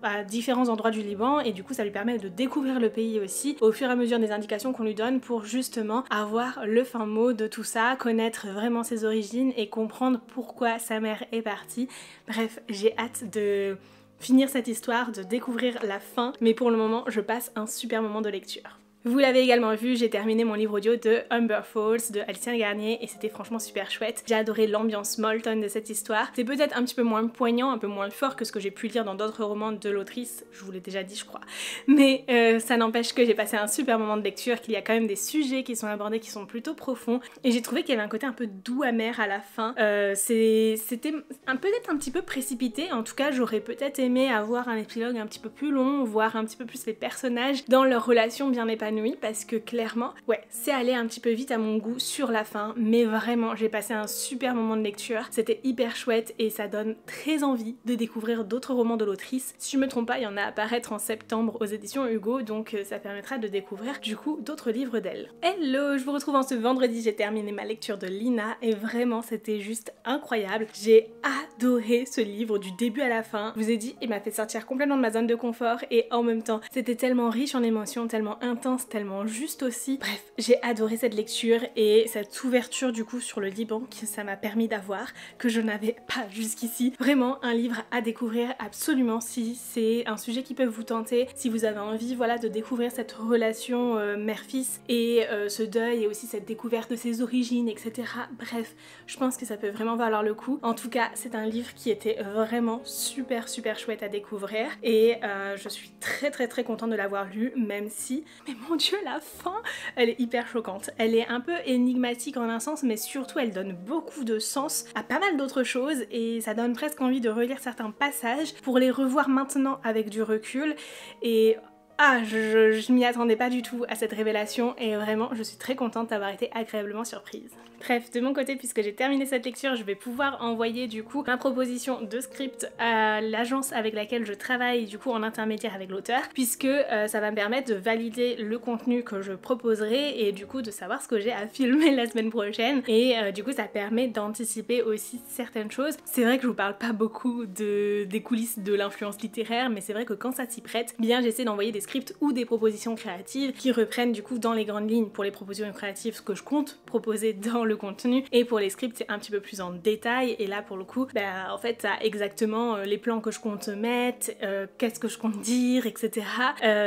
à différents endroits du Liban, et du coup ça lui permet de découvrir le pays aussi au fur et à mesure des indications qu'on lui donne pour justement avoir le fin mot de tout ça, connaître vraiment ses origines et comprendre pourquoi sa mère est partie. Bref, j'ai hâte de finir cette histoire, de découvrir la fin, mais pour le moment je passe un super moment de lecture. Vous l'avez également vu, j'ai terminé mon livre audio de Humber Falls de Alcien Garnier et c'était franchement super chouette. J'ai adoré l'ambiance Molton de cette histoire. C'est peut-être un petit peu moins poignant, un peu moins fort que ce que j'ai pu lire dans d'autres romans de l'autrice, je vous l'ai déjà dit je crois. Mais ça n'empêche que j'ai passé un super moment de lecture, qu'il y a quand même des sujets qui sont abordés qui sont plutôt profonds, et j'ai trouvé qu'il y avait un côté un peu doux amer à la fin. C'était peut-être un petit peu précipité, en tout cas j'aurais peut-être aimé avoir un épilogue un petit peu plus long, voir un petit peu plus les personnages dans leur relation bien épanouie, parce que clairement, c'est allé un petit peu vite à mon goût sur la fin, mais vraiment j'ai passé un super moment de lecture, c'était hyper chouette et ça donne très envie de découvrir d'autres romans de l'autrice. Si je me trompe pas, il y en a à apparaître en septembre aux éditions Hugo, donc ça permettra de découvrir du coup d'autres livres d'elle. Hello, je vous retrouve en ce vendredi, j'ai terminé ma lecture de Lina et vraiment c'était juste incroyable. J'ai adoré ce livre du début à la fin. Je vous ai dit, il m'a fait sortir complètement de ma zone de confort et en même temps c'était tellement riche en émotions, tellement intense, sens tellement juste aussi. Bref, j'ai adoré cette lecture et cette ouverture du coup sur le Liban que ça m'a permis d'avoir, que je n'avais pas jusqu'ici. Vraiment un livre à découvrir absolument si c'est un sujet qui peut vous tenter, si vous avez envie voilà de découvrir cette relation mère-fils et ce deuil et aussi cette découverte de ses origines, etc. Bref, je pense que ça peut vraiment valoir le coup. En tout cas, c'est un livre qui était vraiment super chouette à découvrir et je suis très contente de l'avoir lu, même si, mais mon dieu, la fin, elle est hyper choquante. Elle est un peu énigmatique en un sens, mais surtout elle donne beaucoup de sens à pas mal d'autres choses et ça donne presque envie de relire certains passages pour les revoir maintenant avec du recul et je m'y attendais pas du tout à cette révélation et vraiment je suis très contente d'avoir été agréablement surprise. Bref, de mon côté, puisque j'ai terminé cette lecture, je vais pouvoir envoyer du coup ma proposition de script à l'agence avec laquelle je travaille du coup en intermédiaire avec l'auteur, puisque ça va me permettre de valider le contenu que je proposerai et du coup de savoir ce que j'ai à filmer la semaine prochaine et du coup ça permet d'anticiper aussi certaines choses. C'est vrai que je vous parle pas beaucoup des coulisses de l'influence littéraire, mais c'est vrai que quand ça s'y prête, bien j'essaie d'envoyer des scripts ou des propositions créatives qui reprennent du coup dans les grandes lignes pour les propositions créatives ce que je compte proposer dans le contenu et pour les scripts c'est un petit peu plus en détail et là pour le coup en fait ça a exactement les plans que je compte mettre, qu'est-ce que je compte dire, etc.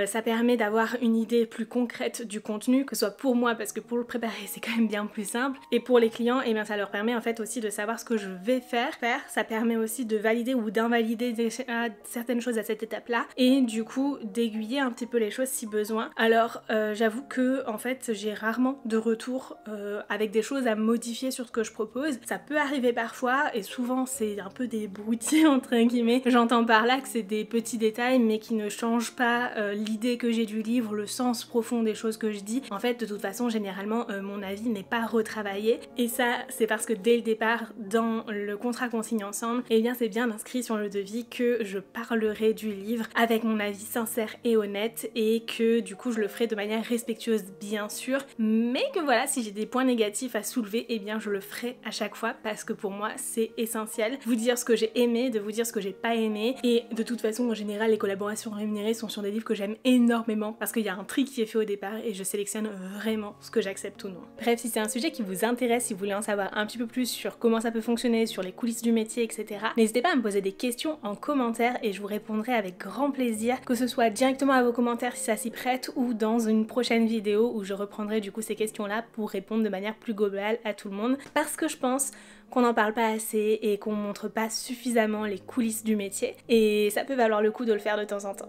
Ça permet d'avoir une idée plus concrète du contenu, que ce soit pour moi parce que pour le préparer c'est quand même bien plus simple et pour les clients et bien ça leur permet en fait aussi de savoir ce que je vais faire. Ça permet aussi de valider ou d'invalider certaines choses à cette étape là et du coup d'aiguiller un petit peu les choses si besoin. Alors j'avoue que en fait j'ai rarement de retour avec des choses à modifier sur ce que je propose. Ça peut arriver parfois et souvent c'est un peu des broutilles entre guillemets. J'entends par là que c'est des petits détails mais qui ne changent pas l'idée que j'ai du livre, le sens profond des choses que je dis. En fait de toute façon généralement mon avis n'est pas retravaillé et ça c'est parce que dès le départ dans le contrat qu'on signe ensemble et bien c'est bien inscrit sur le devis que je parlerai du livre avec mon avis sincère et honnête et que du coup je le ferai de manière respectueuse bien sûr, mais que voilà si j'ai des points négatifs à soulever et bien je le ferai à chaque fois parce que pour moi c'est essentiel. Vous dire ce que j'ai aimé, de vous dire ce que j'ai pas aimé et de toute façon en général les collaborations rémunérées sont sur des livres que j'aime énormément parce qu'il y a un tri qui est fait au départ et je sélectionne vraiment ce que j'accepte ou non. Bref, si c'est un sujet qui vous intéresse, si vous voulez en savoir un petit peu plus sur comment ça peut fonctionner, sur les coulisses du métier, etc. n'hésitez pas à me poser des questions en commentaire et je vous répondrai avec grand plaisir, que ce soit directement à vos commentaires si ça s'y prête ou dans une prochaine vidéo où je reprendrai du coup ces questions là pour répondre de manière plus globale à tout le monde parce que je pense qu'on n'en parle pas assez et qu'on montre pas suffisamment les coulisses du métier et ça peut valoir le coup de le faire de temps en temps.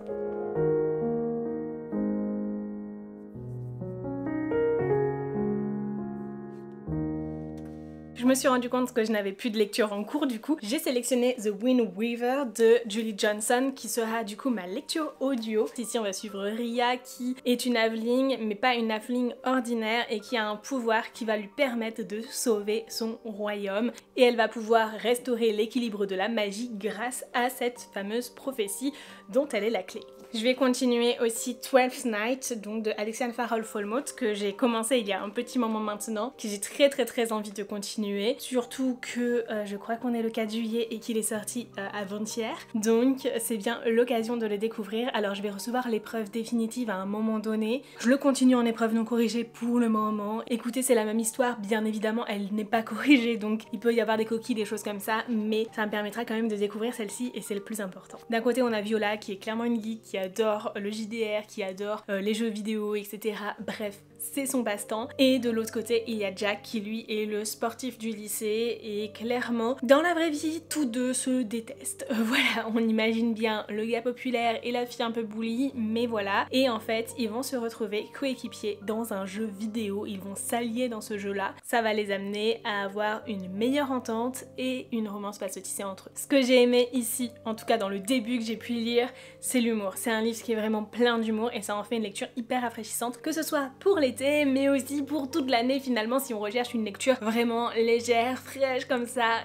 Je me suis rendu compte que je n'avais plus de lecture en cours, du coup j'ai sélectionné The Wind Weaver de Julie Johnson qui sera du coup ma lecture audio. Ici on va suivre Ria qui est une halfling mais pas une halfling ordinaire et qui a un pouvoir qui va lui permettre de sauver son royaume et elle va pouvoir restaurer l'équilibre de la magie grâce à cette fameuse prophétie dont elle est la clé. Je vais continuer aussi Twelfth Night donc de Alexandre Farrell Folmot que j'ai commencé il y a un petit moment maintenant, que j'ai très envie de continuer, surtout que je crois qu'on est le 4 juillet et qu'il est sorti avant-hier, donc c'est bien l'occasion de le découvrir. Alors je vais recevoir l'épreuve définitive à un moment donné, je le continue en épreuve non corrigée pour le moment. Écoutez, c'est la même histoire, bien évidemment elle n'est pas corrigée donc il peut y avoir des coquilles, des choses comme ça, mais ça me permettra quand même de découvrir celle-ci et c'est le plus important. D'un côté on a Viola qui est clairement une geek, qui adore le JDR, qui adore les jeux vidéo, etc. Bref, c'est son passe-temps. Et de l'autre côté, il y a Jack qui lui est le sportif du lycée et clairement, dans la vraie vie, tous deux se détestent. Voilà, on imagine bien le gars populaire et la fille un peu bully, mais voilà. Et en fait, ils vont se retrouver coéquipiers dans un jeu vidéo, ils vont s'allier dans ce jeu-là. Ça va les amener à avoir une meilleure entente et une romance va se tisser entre eux. Ce que j'ai aimé ici, en tout cas dans le début que j'ai pu lire, c'est l'humour. C'est un livre qui est vraiment plein d'humour et ça en fait une lecture hyper rafraîchissante, que ce soit pour l'été mais aussi pour toute l'année finalement si on recherche une lecture vraiment légère, fraîche comme ça,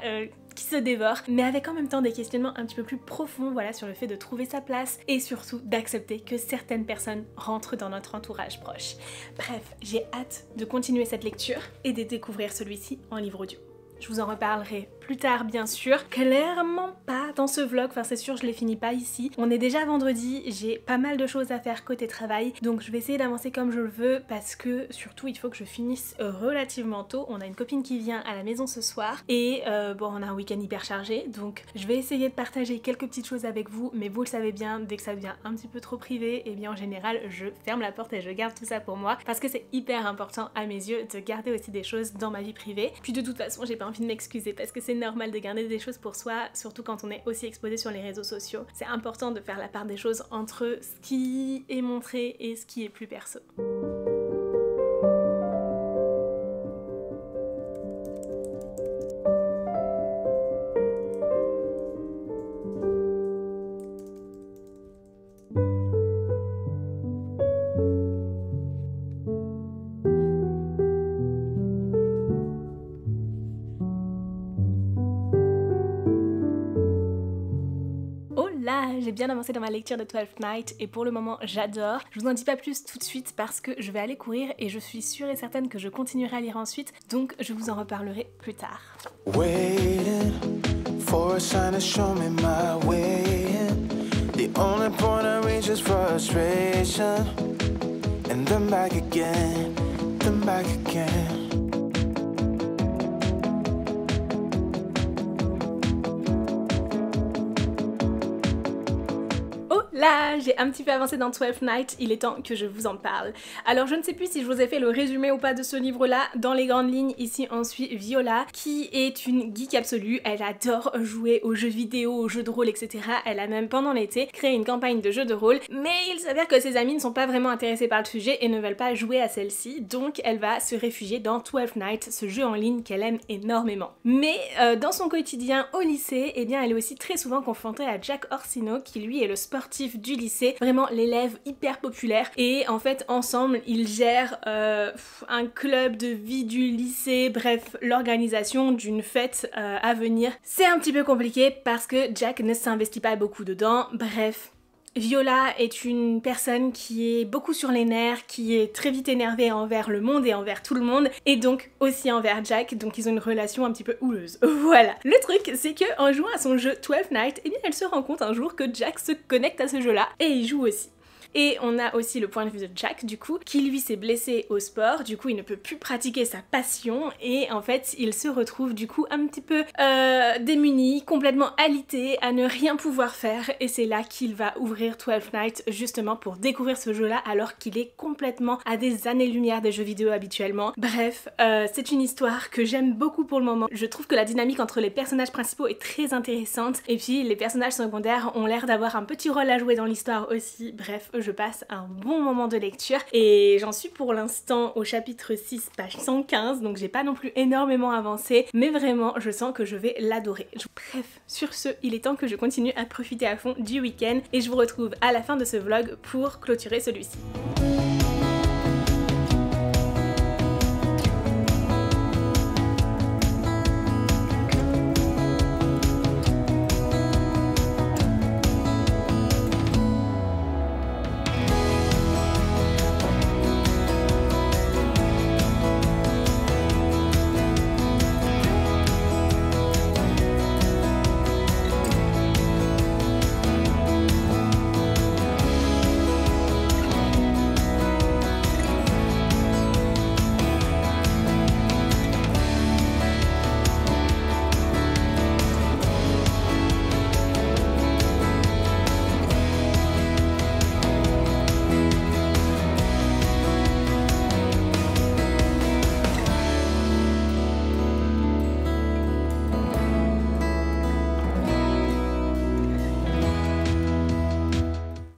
qui se dévore, mais avec en même temps des questionnements un petit peu plus profonds, voilà, sur le fait de trouver sa place et surtout d'accepter que certaines personnes rentrent dans notre entourage proche. Bref, j'ai hâte de continuer cette lecture et de découvrir celui-ci en livre audio. Je vous en reparlerai plus tard bien sûr. Clairement pas dans ce vlog, enfin c'est sûr je les finis pas ici. On est déjà vendredi, j'ai pas mal de choses à faire côté travail, donc je vais essayer d'avancer comme je le veux parce que surtout il faut que je finisse relativement tôt. On a une copine qui vient à la maison ce soir et bon on a un week-end hyper chargé, donc je vais essayer de partager quelques petites choses avec vous, mais vous le savez bien, dès que ça devient un petit peu trop privé, et bien en général je ferme la porte et je garde tout ça pour moi parce que c'est hyper important à mes yeux de garder aussi des choses dans ma vie privée. Puis de toute façon j'ai pas envie de m'excuser parce que c'est normal de garder des choses pour soi, surtout quand on est aussi exposé sur les réseaux sociaux. C'est important de faire la part des choses entre ce qui est montré et ce qui est plus perso. Là, j'ai bien avancé dans ma lecture de 12th Night et pour le moment j'adore. Je vous en dis pas plus tout de suite parce que je vais aller courir et je suis sûre et certaine que je continuerai à lire ensuite, donc je vous en reparlerai plus tard. Waiting for a sign to show me my way. The only point I reach is frustration. And then back again, then back again. Là, j'ai un petit peu avancé dans 12th Night, il est temps que je vous en parle. Alors je ne sais plus si je vous ai fait le résumé ou pas de ce livre-là. Dans les grandes lignes, ici on suit Viola, qui est une geek absolue. Elle adore jouer aux jeux vidéo, aux jeux de rôle, etc. Elle a même pendant l'été créé une campagne de jeux de rôle, mais il s'avère que ses amis ne sont pas vraiment intéressés par le sujet et ne veulent pas jouer à celle-ci, donc elle va se réfugier dans 12th Night, ce jeu en ligne qu'elle aime énormément. Mais dans son quotidien au lycée, eh bien elle est aussi très souvent confrontée à Jack Orsino, qui lui est le sportif du lycée, vraiment l'élève hyper populaire, et en fait ensemble ils gèrent un club de vie du lycée, bref l'organisation d'une fête à venir. C'est un petit peu compliqué parce que Jack ne s'investit pas beaucoup dedans, bref. Viola est une personne qui est beaucoup sur les nerfs, qui est très vite énervée envers le monde et envers tout le monde, et donc aussi envers Jack, donc ils ont une relation un petit peu houleuse. Voilà. Le truc, c'est que en jouant à son jeu 12th Night, eh bien elle se rend compte un jour que Jack se connecte à ce jeu-là, et il joue aussi. Et on a aussi le point de vue de Jack du coup, qui lui s'est blessé au sport, du coup il ne peut plus pratiquer sa passion et en fait il se retrouve du coup un petit peu démuni, complètement alité, à ne rien pouvoir faire, et c'est là qu'il va ouvrir 12th Night justement pour découvrir ce jeu là alors qu'il est complètement à des années-lumière des jeux vidéo habituellement. Bref, c'est une histoire que j'aime beaucoup pour le moment. Je trouve que la dynamique entre les personnages principaux est très intéressante et puis les personnages secondaires ont l'air d'avoir un petit rôle à jouer dans l'histoire aussi. Bref, je passe un bon moment de lecture et j'en suis pour l'instant au chapitre 6 page 115, donc j'ai pas non plus énormément avancé, mais vraiment je sens que je vais l'adorer. Bref, sur ce, il est temps que je continue à profiter à fond du week-end et je vous retrouve à la fin de ce vlog pour clôturer celui-ci.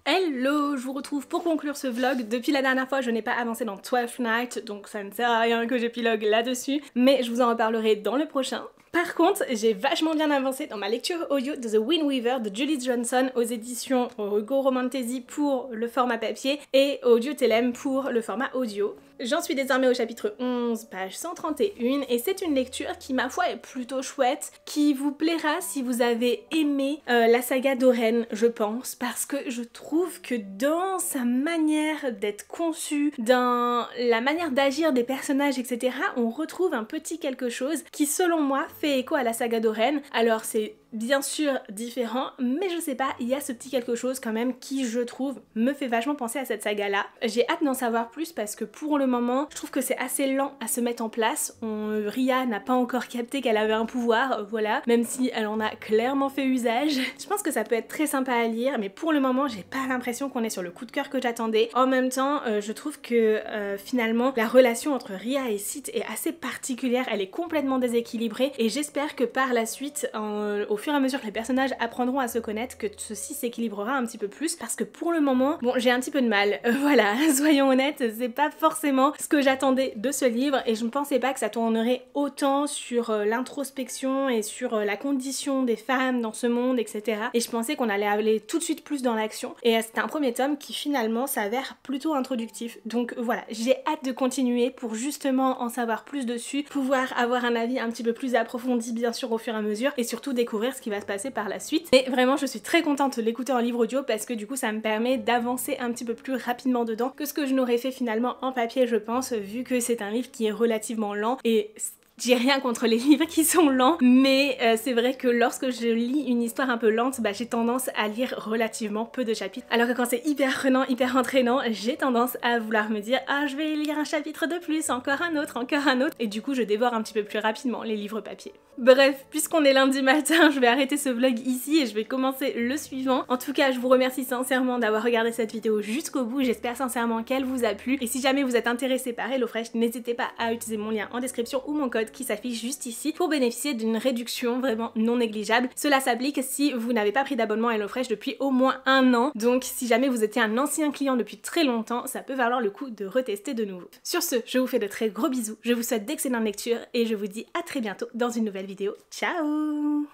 Hello, je vous retrouve pour conclure ce vlog. Depuis la dernière fois, je n'ai pas avancé dans 12th Night, donc ça ne sert à rien que j'épilogue là-dessus, mais je vous en reparlerai dans le prochain. Par contre, j'ai vachement bien avancé dans ma lecture audio de The Wind Weaver de Julie Johnson aux éditions Hugo Romanthesi pour le format papier et Audio Telem pour le format audio. J'en suis désormais au chapitre 11, page 131 et c'est une lecture qui ma foi est plutôt chouette, qui vous plaira si vous avez aimé la saga d'Oren, je pense, parce que je trouve que dans sa manière d'être conçue, dans la manière d'agir des personnages, etc., on retrouve un petit quelque chose qui selon moi fait écho à la saga d'Oren. Alors c'est bien sûr différent, mais je sais pas, il y a ce petit quelque chose quand même qui, je trouve, me fait vachement penser à cette saga-là. J'ai hâte d'en savoir plus parce que pour le moment, je trouve que c'est assez lent à se mettre en place. Rhea n'a pas encore capté qu'elle avait un pouvoir, voilà, même si elle en a clairement fait usage. Je pense que ça peut être très sympa à lire, mais pour le moment, j'ai pas l'impression qu'on est sur le coup de cœur que j'attendais. En même temps, je trouve que finalement, la relation entre Rhea et Sith est assez particulière, elle est complètement déséquilibrée et j'espère que par la suite, au fur et à mesure que les personnages apprendront à se connaître, que ceci s'équilibrera un petit peu plus parce que pour le moment, bon, j'ai un petit peu de mal. Voilà, soyons honnêtes, c'est pas forcément ce que j'attendais de ce livre et je ne pensais pas que ça tournerait autant sur l'introspection et sur la condition des femmes dans ce monde, etc. Et je pensais qu'on allait aller tout de suite plus dans l'action et c'était un premier tome qui finalement s'avère plutôt introductif. Donc voilà, j'ai hâte de continuer pour justement en savoir plus dessus, pouvoir avoir un avis un petit peu plus approfondi bien sûr au fur et à mesure et surtout découvrir ce qui va se passer par la suite. Et vraiment je suis très contente de l'écouter en livre audio parce que du coup ça me permet d'avancer un petit peu plus rapidement dedans que ce que je n'aurais fait finalement en papier, je pense, vu que c'est un livre qui est relativement lent et j'ai rien contre les livres qui sont lents, mais c'est vrai que lorsque je lis une histoire un peu lente, bah, j'ai tendance à lire relativement peu de chapitres. Alors que quand c'est hyper prenant, hyper entraînant, j'ai tendance à vouloir me dire ah je vais lire un chapitre de plus, encore un autre, et du coup je dévore un petit peu plus rapidement les livres papier. Bref, puisqu'on est lundi matin, je vais arrêter ce vlog ici et je vais commencer le suivant. En tout cas, je vous remercie sincèrement d'avoir regardé cette vidéo jusqu'au bout, j'espère sincèrement qu'elle vous a plu. Et si jamais vous êtes intéressé par HelloFresh, n'hésitez pas à utiliser mon lien en description ou mon code qui s'affiche juste ici pour bénéficier d'une réduction vraiment non négligeable. Cela s'applique si vous n'avez pas pris d'abonnement à HelloFresh depuis au moins 1 an. Donc si jamais vous étiez un ancien client depuis très longtemps, ça peut valoir le coup de retester de nouveau. Sur ce, je vous fais de très gros bisous, je vous souhaite d'excellentes lectures et je vous dis à très bientôt dans une nouvelle vidéo. Ciao!